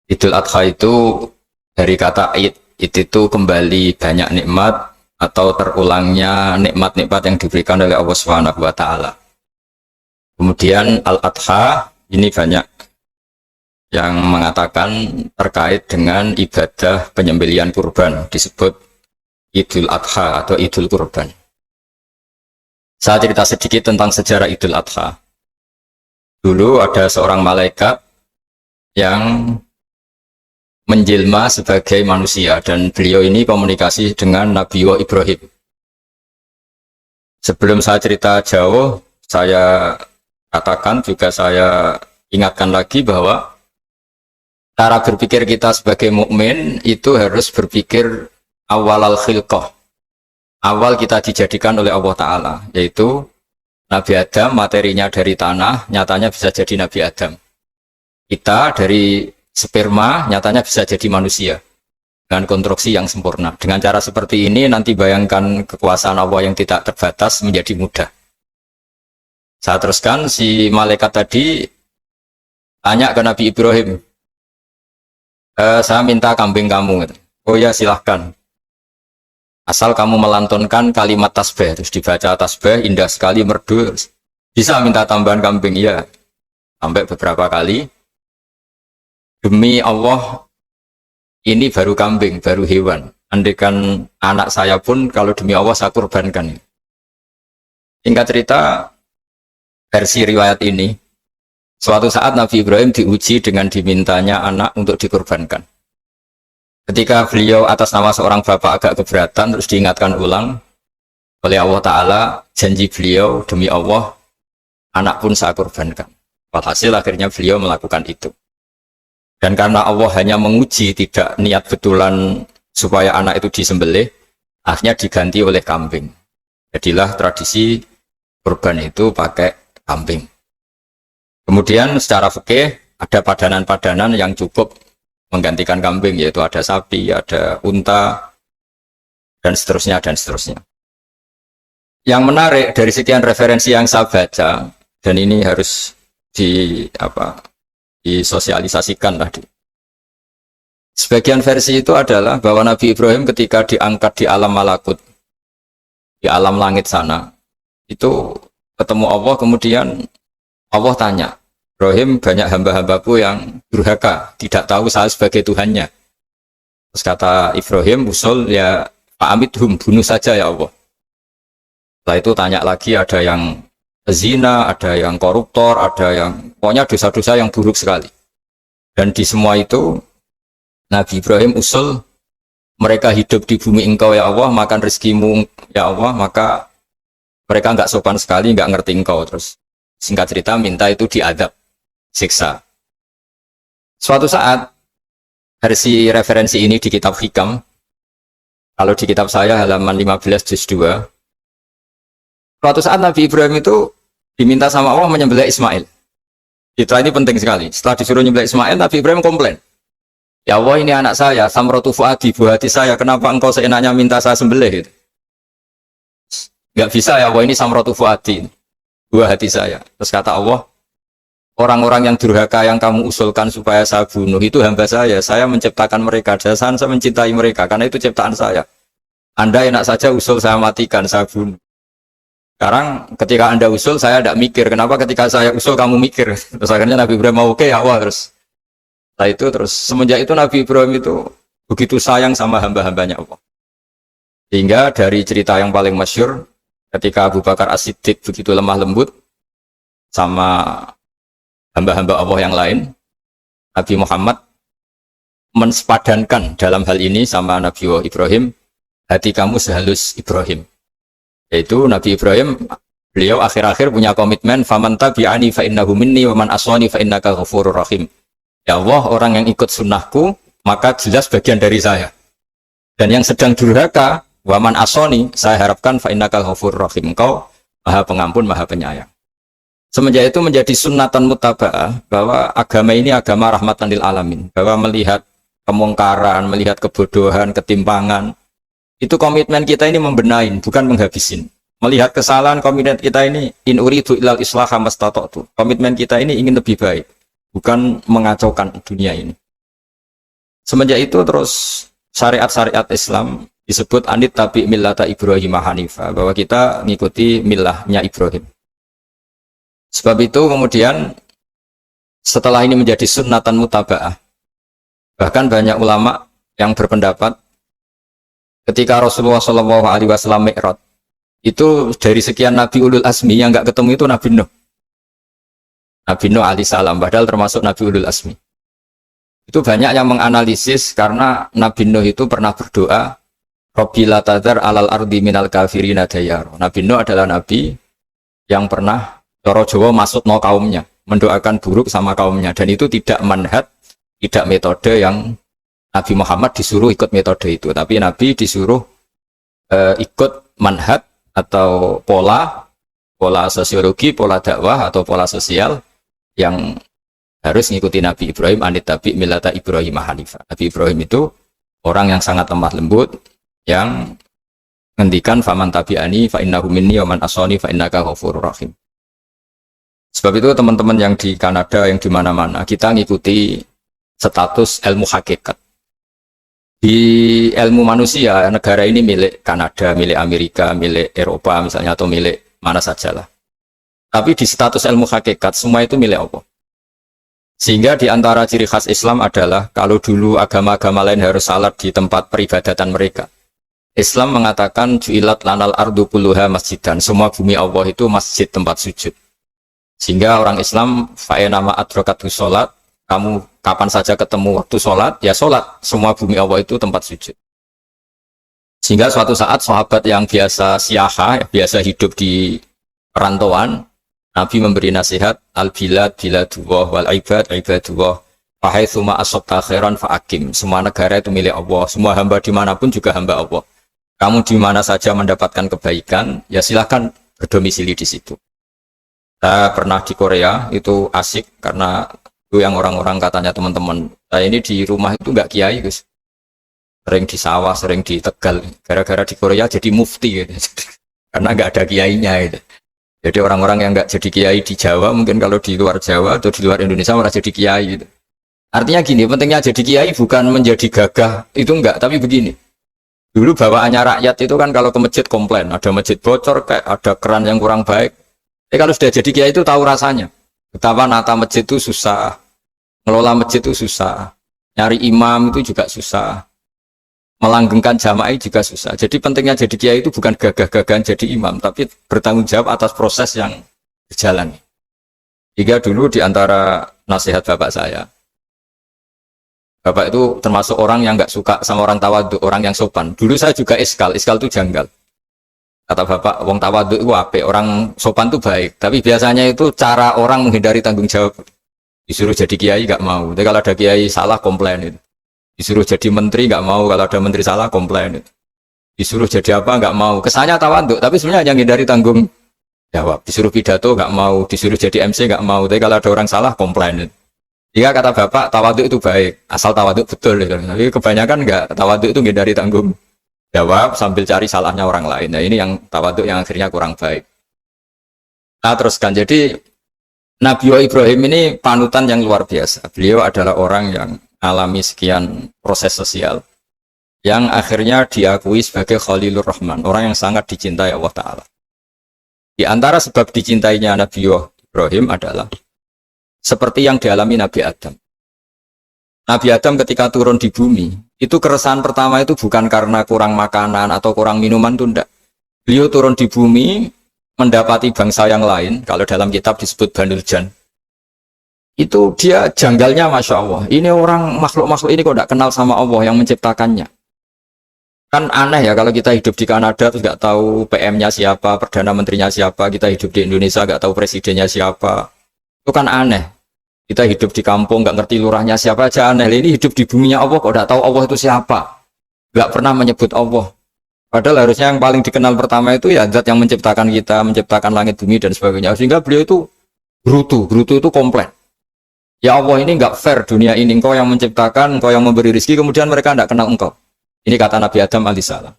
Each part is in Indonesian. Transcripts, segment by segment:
Idul Adha itu dari kata id itu kembali banyak nikmat atau terulangnya nikmat-nikmat yang diberikan oleh Allah Subhanahu wa taala. Kemudian Al-Adha ini banyak yang mengatakan terkait dengan ibadah penyembelihan kurban, disebut Idul Adha atau Idul Kurban. Saya cerita sedikit tentang sejarah Idul Adha. Dulu ada seorang malaikat yang menjelma sebagai manusia dan beliau ini komunikasi dengan Nabi Ibrahim. Sebelum saya cerita jauh, saya katakan juga saya ingatkan lagi bahwa cara berpikir kita sebagai mukmin itu harus berpikir awal al-khilqah. Awal kita dijadikan oleh Allah Ta'ala, yaitu Nabi Adam materinya dari tanah, nyatanya bisa jadi Nabi Adam. Kita dari sperma, nyatanya bisa jadi manusia dengan konstruksi yang sempurna. Dengan cara seperti ini, nanti bayangkan kekuasaan Allah yang tidak terbatas menjadi mudah. Saya teruskan, si malaikat tadi tanya ke Nabi Ibrahim, saya minta kambing kamu. Oh ya, silahkan. Asal kamu melantunkan kalimat tasbih, terus dibaca tasbih, indah sekali, merdu. Bisa minta tambahan kambing, ya. Sampai beberapa kali. Demi Allah, ini baru kambing, baru hewan. Andaikan anak saya pun, kalau demi Allah saya kurbankan. Singkat cerita, versi riwayat ini, suatu saat Nabi Ibrahim diuji dengan dimintanya anak untuk dikurbankan. Ketika beliau atas nama seorang bapak agak keberatan, terus diingatkan ulang oleh Allah Ta'ala, janji beliau, demi Allah, anak pun saya kurbankan. Walhasil akhirnya beliau melakukan itu. Dan karena Allah hanya menguji, tidak niat betulan supaya anak itu disembelih, akhirnya diganti oleh kambing. Jadilah tradisi kurban itu pakai kambing. Kemudian secara fikih ada padanan-padanan yang cukup menggantikan kambing, yaitu ada sapi, ada unta, dan seterusnya, dan seterusnya. Yang menarik dari sekian referensi yang saya baca, dan ini harus disosialisasikan lah. Sebagian versi itu adalah bahwa Nabi Ibrahim ketika diangkat di alam malakut, di alam langit sana, itu ketemu Allah, kemudian Allah tanya, Ibrahim, banyak hamba-hambaku yang durhaka, tidak tahu saya sebagai Tuhannya. Terus kata Ibrahim, usul ya Pak Amidhum, bunuh saja ya Allah. Setelah itu tanya lagi, ada yang zina, ada yang koruptor, ada yang pokoknya dosa-dosa yang buruk sekali. Dan di semua itu Nabi Ibrahim usul, mereka hidup di bumi engkau ya Allah, makan rezekimu ya Allah, maka mereka nggak sopan sekali, nggak ngerti engkau. Terus singkat cerita minta itu diadab, siksa. Suatu saat versi referensi ini di kitab Hikam, kalau di kitab saya halaman 15 juz 2, suatu saat Nabi Ibrahim itu diminta sama Allah menyembelih Ismail. Ini penting sekali. Setelah disuruh menyembelih Ismail, Nabi Ibrahim komplain, ya Allah, ini anak saya, samratu fuadi, buah hati saya, kenapa engkau seenaknya minta saya sembelih? Gitu. Nggak bisa ya Allah, ini samratu fuadi, buah hati saya. Terus kata Allah, orang-orang yang durhaka yang kamu usulkan supaya saya bunuh itu hamba saya menciptakan mereka, saya mencintai mereka, karena itu ciptaan saya. Anda enak saja usul saya matikan, saya bunuh. Sekarang ketika Anda usul, saya tidak mikir, kenapa ketika saya usul kamu mikir? Terus akhirnya Nabi Ibrahim mau, oke ya Allah. Setelah itu terus, semenjak itu Nabi Ibrahim itu begitu sayang sama hamba-hambanya Allah. Hingga dari cerita yang paling masyhur, ketika Abu Bakar As-Siddiq begitu lemah lembut sama hamba-hamba Allah yang lain, Nabi Muhammad mensepadankan dalam hal ini sama Nabi Ibrahim, hati kamu sehalus Ibrahim. Yaitu Nabi Ibrahim, beliau akhir-akhir punya komitmen, faman tabi'ani fa innahu minni wa man aswani fa innaka ghafurur rahim. Ya Allah, orang yang ikut sunnahku maka jelas bagian dari saya. Dan yang sedang durhaka, wa man aswani, saya harapkan fa innaka ghafurur rahim. Engkau Maha Pengampun, Maha Penyayang. Semenjak itu menjadi sunnatan mutaba'ah bahwa agama ini agama rahmatan lil alamin, bahwa melihat kemungkaran, melihat kebodohan, ketimpangan, itu komitmen kita ini membenahin, bukan menghabisin. Melihat kesalahan, komitmen kita ini in uridu ilal islaha mastata'tu. Komitmen kita ini ingin lebih baik, bukan mengacaukan dunia ini. Semenjak itu terus syariat-syariat Islam disebut anit tabi millata Ibrahim Hanifa, bahwa kita mengikuti millahnya Ibrahim. Sebab itu kemudian setelah ini menjadi sunnatan mutaba'ah, bahkan banyak ulama yang berpendapat ketika Rasulullah SAW Mi'raj, itu dari sekian Nabi Ulul Azmi yang nggak ketemu itu Nabi Nuh. Nabi Nuh alaihissalam, padahal termasuk Nabi Ulul Azmi. Itu banyak yang menganalisis karena Nabi Nuh itu pernah berdoa, Rabbi la tadhar alal ardi minal kafirina dayar. Nabi Nuh adalah Nabi yang pernah cara Jawa maksud no kaumnya, mendoakan buruk sama kaumnya, dan itu tidak manhaj, tidak metode yang Nabi Muhammad disuruh ikut metode itu, tapi Nabi disuruh ikut manhaj atau pola sosiologi, pola dakwah atau pola sosial yang harus mengikuti Nabi Ibrahim anit tabi millata Ibrahim Hanifa. Nabi Ibrahim itu orang yang sangat lemah lembut, yang ngendikan faman tabi'ani fa innahu minni wa man asani fa innaka ghafurur rahim. Sebab itu teman-teman yang di Kanada, yang di mana-mana, kita ngikuti status ilmu hakikat. Di ilmu manusia, negara ini milik Kanada, milik Amerika, milik Eropa misalnya, atau milik mana sajalah. Tapi di status ilmu hakikat, semua itu milik Allah. Sehingga di antara ciri khas Islam adalah, kalau dulu agama-agama lain harus salat di tempat peribadatan mereka, Islam mengatakan ju'ilat lanal ardu kulluha masjidan, semua bumi Allah itu masjid, tempat sujud. Sehingga orang Islam fa'enama adrokatu sholat, kamu kapan saja ketemu waktu sholat, ya sholat, semua bumi Allah itu tempat sujud. Sehingga suatu saat sahabat yang biasa siaha, biasa hidup di perantauan, Nabi memberi nasihat, al-bilad biladullah wal ibad ibadullah fahaitsuma asabta khairan fa'akim. Semua negara itu milik Allah, semua hamba dimanapun juga hamba Allah. Kamu di mana saja mendapatkan kebaikan, ya silahkan berdomisili di situ. Saya pernah di Korea, itu asik karena itu yang orang-orang katanya teman-teman, saya ini di rumah itu nggak kiai Gus, sering di sawah, sering di Tegal, gara-gara di Korea jadi mufti gitu. Karena nggak ada kiainya gitu. Jadi orang-orang yang nggak jadi kiai di Jawa, mungkin kalau di luar Jawa atau di luar Indonesia malah jadi kiai gitu. Artinya gini, pentingnya jadi kiai bukan menjadi gagah, itu enggak, tapi begini. Dulu bawaannya rakyat itu kan kalau ke masjid komplain, ada masjid bocor, kayak ada keran yang kurang baik. Kalau sudah jadi kiai itu tahu rasanya. Betapa nata masjid itu susah, ngelola masjid itu susah, nyari imam itu juga susah, melanggengkan jamaah juga susah. Jadi pentingnya jadi kiai itu bukan gagah-gagahan jadi imam, tapi bertanggung jawab atas proses yang berjalan. Jika dulu di antara nasihat bapak saya, bapak itu termasuk orang yang nggak suka sama orang tawadhu, orang yang sopan. Dulu saya juga iskal itu janggal. Kata bapak, wong tawadhu itu apik, orang sopan itu baik. Tapi biasanya itu cara orang menghindari tanggung jawab. Disuruh jadi kiai nggak mau. Tapi kalau ada kiai salah komplain itu. Disuruh jadi menteri nggak mau, kalau ada menteri salah komplain itu. Disuruh jadi apa nggak mau. Kesannya tawadhu, tapi sebenarnya yang hindari tanggung jawab. Disuruh pidato nggak mau, disuruh jadi MC nggak mau. Tapi kalau ada orang salah komplain itu. Jika kata bapak tawadhu itu baik, asal tawadhu betul. Tapi kebanyakan nggak, tawadhu itu menghindari tanggung jawab sambil cari salahnya orang lain. Nah ini yang tawadhu yang akhirnya kurang baik. Nah teruskan, jadi Nabi Ibrahim ini panutan yang luar biasa. Beliau adalah orang yang alami sekian proses sosial yang akhirnya diakui sebagai Khalilur Rahman, orang yang sangat dicintai Allah Ta'ala. Di antara sebab dicintainya Nabi Ibrahim adalah seperti yang dialami Nabi Adam. Nabi Adam ketika turun di bumi, itu keresahan pertama itu bukan karena kurang makanan atau kurang minuman, itu enggak. Beliau turun di bumi, mendapati bangsa yang lain, kalau dalam kitab disebut Banul Jan. Itu dia janggalnya Masya Allah. Ini orang makhluk-makhluk ini kok enggak kenal sama Allah yang menciptakannya. Kan aneh ya kalau kita hidup di Kanada terus enggak tahu PM-nya siapa, Perdana Menterinya siapa, kita hidup di Indonesia enggak tahu presidennya siapa. Itu kan aneh. Kita hidup di kampung, nggak ngerti lurahnya siapa aja aneh. Ini hidup di buminya Allah, kok nggak tahu Allah itu siapa? Nggak pernah menyebut Allah. Padahal harusnya yang paling dikenal pertama itu ya zat yang menciptakan kita, menciptakan langit bumi dan sebagainya. Sehingga beliau itu berutu itu komplain. Ya Allah ini nggak fair dunia ini. Engkau yang menciptakan, engkau yang memberi rezeki, kemudian mereka nggak kenal engkau. Ini kata Nabi Adam alaihissalam.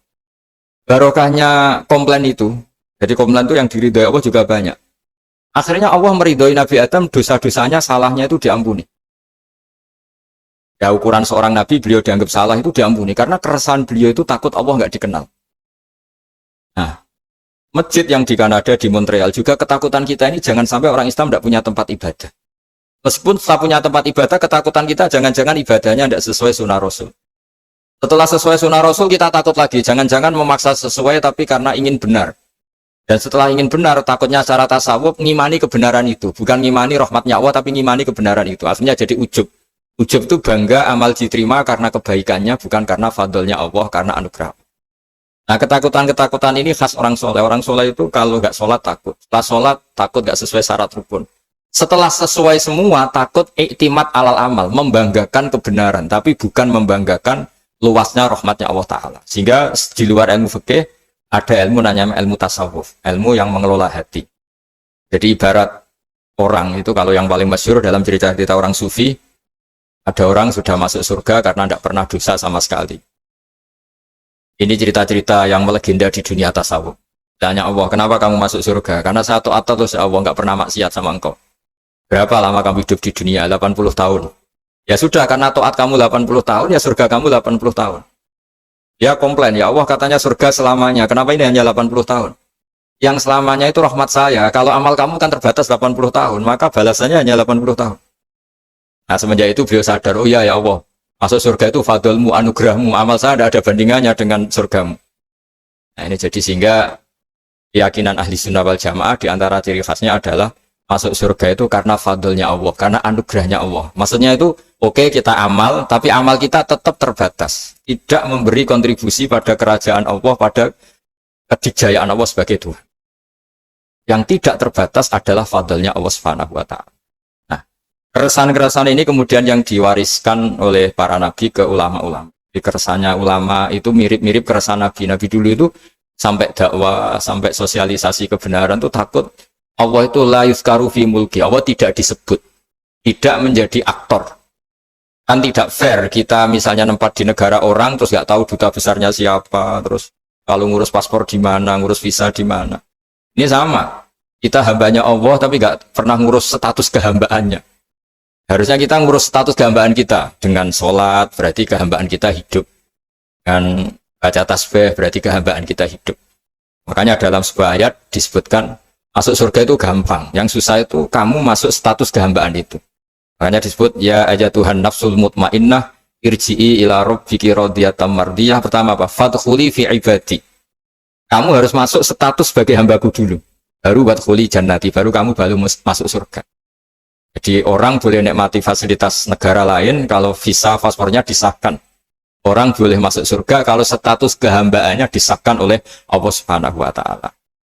Barokahnya komplain itu, jadi komplain itu yang diridhoi Allah juga banyak. Akhirnya Allah meridhoi Nabi Adam, dosa-dosanya, salahnya itu diampuni. Ya ukuran seorang nabi beliau dianggap salah itu diampuni karena keresahan beliau itu takut Allah nggak dikenal. Nah, masjid yang di Kanada di Montreal juga ketakutan kita ini jangan sampai orang Islam tidak punya tempat ibadah. Meskipun setelah punya tempat ibadah, ketakutan kita jangan-jangan ibadahnya tidak sesuai sunnah Rasul. Setelah sesuai sunnah Rasul kita takut lagi, jangan-jangan memaksa sesuai tapi karena ingin benar. Dan setelah ingin benar, takutnya secara tasawuf ngimani kebenaran itu, bukan ngimani rahmatnya Allah tapi ngimani kebenaran itu. Akhirnya jadi ujub. Ujub itu bangga amal diterima karena kebaikannya, bukan karena fadlnya Allah, karena anugerah. Nah, ketakutan-ketakutan ini khas orang soleh. Orang soleh itu kalau nggak sholat takut. Setelah sholat takut nggak sesuai syarat rukun. Setelah sesuai semua takut iktimat alal amal, membanggakan kebenaran, tapi bukan membanggakan luasnya rahmatnya Allah Ta'ala. Sehingga di luar ilmu fikih ada ilmu namanya ilmu tasawuf, ilmu yang mengelola hati. Jadi ibarat orang itu kalau yang paling masyhur dalam cerita-cerita orang sufi, ada orang sudah masuk surga karena tidak pernah dosa sama sekali. Ini cerita-cerita yang melegenda di dunia tasawuf. Tanya Allah, kenapa kamu masuk surga? Karena saya taat terus ya Allah, nggak pernah maksiat sama engkau. Berapa lama kamu hidup di dunia? 80 tahun. Ya sudah, karena taat kamu 80 tahun, ya surga kamu 80 tahun. Ya komplain, ya Allah katanya surga selamanya. Kenapa ini hanya 80 tahun? Yang selamanya itu rahmat saya. Kalau amal kamu kan terbatas 80 tahun, maka balasannya hanya 80 tahun. Nah semenjak itu beliau sadar, oh ya Allah, masuk surga itu fadlmu, anugerahmu, amal saya tidak ada bandingannya dengan surgamu. Nah ini jadi sehingga keyakinan ahli sunnah wal jamaah diantara ciri khasnya adalah masuk surga itu karena fadlnya Allah, karena anugerahnya Allah. Maksudnya itu oke, kita amal, tapi amal kita tetap terbatas. Tidak memberi kontribusi pada kerajaan Allah, pada kedikjayaan Allah sebagai Tuhan. Yang tidak terbatas adalah fadlnya Allah Subhanahu wa Ta'ala. Nah, keresahan-keresahan ini kemudian yang diwariskan oleh para nabi ke ulama-ulama. Di keresahannya ulama itu mirip-mirip keresahan nabi. Nabi dulu itu sampai dakwah, sampai sosialisasi kebenaran itu takut Allah itu la yuzkaru fi mulki. Allah tidak disebut, tidak menjadi aktor. Kan tidak fair kita misalnya nempat di negara orang terus nggak tahu duta besarnya siapa, terus kalau ngurus paspor di mana, ngurus visa di mana. Ini sama, kita hambanya Allah tapi nggak pernah ngurus status kehambaannya. Harusnya kita ngurus status kehambaan kita dengan sholat, berarti kehambaan kita hidup, dan baca tasbih berarti kehambaan kita hidup. Makanya dalam sebuah ayat disebutkan masuk surga itu gampang, yang susah itu kamu masuk status kehambaan itu. Makanya disebut ya aja Tuhan nafsul mutmainnah irji'i ila rabbiki radiyatan mardiyah. Pertama apa? Fadkhuli fi ibadi. Kamu harus masuk status sebagai hambaku dulu. Baru wadkhuli jannati, baru kamu masuk surga. Jadi orang boleh nikmati fasilitas negara lain kalau visa paspornya disahkan. Orang boleh masuk surga kalau status kehambaannya disahkan oleh Allah Subhanahu wa Ta'ala.